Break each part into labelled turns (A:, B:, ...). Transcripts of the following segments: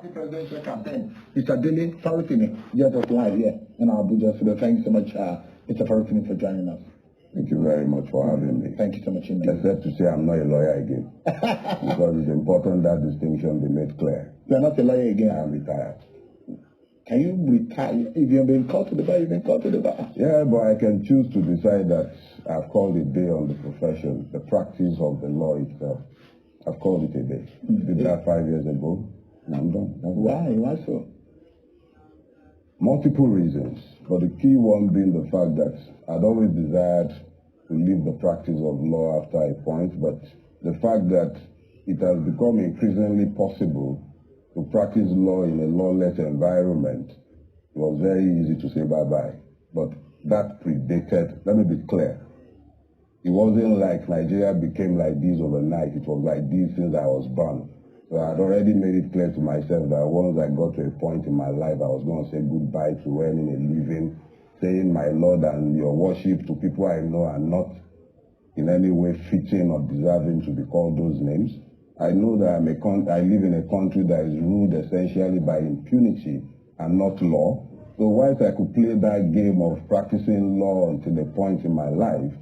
A: party presidential campaign. Mr. Dele, Farotimi, just us live here in Abuja. So thank you so much, Mr. Farotimi, for joining us.
B: Thank you very much for having me.
A: Thank you so much indeed.
B: Except to say I'm not a lawyer again. Because it's important that distinction be made clear.
A: You're not a lawyer again?
B: I'm retired.
A: Can you retire? If you've been called to the bar, you've been called to the bar.
B: Yeah, but I can choose to decide that I've called a day on the profession, the practice of the law itself. I've called it a day. Did that 5 years ago, and I'm done.
A: Why? Why so?
B: Multiple reasons, but the key one being the fact that I'd always desired to leave the practice of law after a point, but the fact that it has become increasingly possible to practice law in a lawless environment, it was very easy to say bye-bye. But that predated, let me be clear, it wasn't like Nigeria became like this overnight. It was like this since I was born. So I had already made it clear to myself that once I got to a point in my life, I was going to say goodbye to earning a living, saying my Lord and your worship to people I know are not in any way fitting or deserving to be called those names. I know that I live in a country that is ruled essentially by impunity and not law. So whilst I could play that game of practicing law until a point in my life,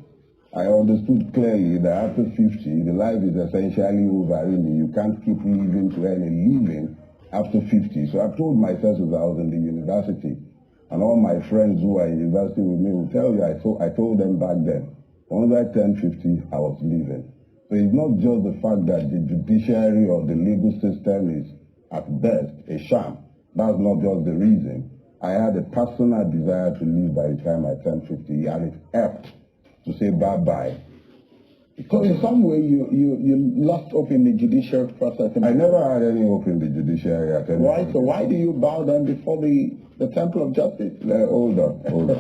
B: I understood clearly that after 50, the life is essentially over, really. You can't keep living to earn a living after 50. So I told myself as I was in the university, and all my friends who are in university with me will tell you, I told them back then, once I turned 50, I was leaving. So it's not just the fact that the judiciary or the legal system is, at best, a sham. That's not just the reason. I had a personal desire to leave by the time I turned 50, and it helped to say bye-bye.
A: So in some way, you lost hope in the judicial process.
B: I never had any hope in the judiciary at any
A: Why?
B: point.
A: So why do you bow down before the temple of justice?
B: Hold on.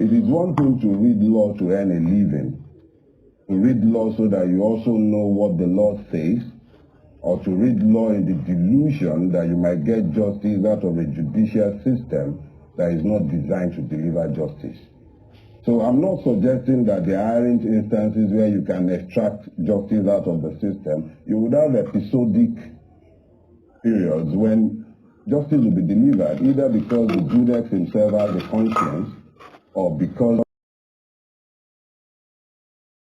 B: It is one thing to read law to earn a living, to read law so that you also know what the law says, or to read law in the delusion that you might get justice out of a judicial system that is not designed to deliver justice. So I'm not suggesting that there aren't instances where you can extract justice out of the system. You would have episodic periods when justice will be delivered, either because the judex himself has a conscience or because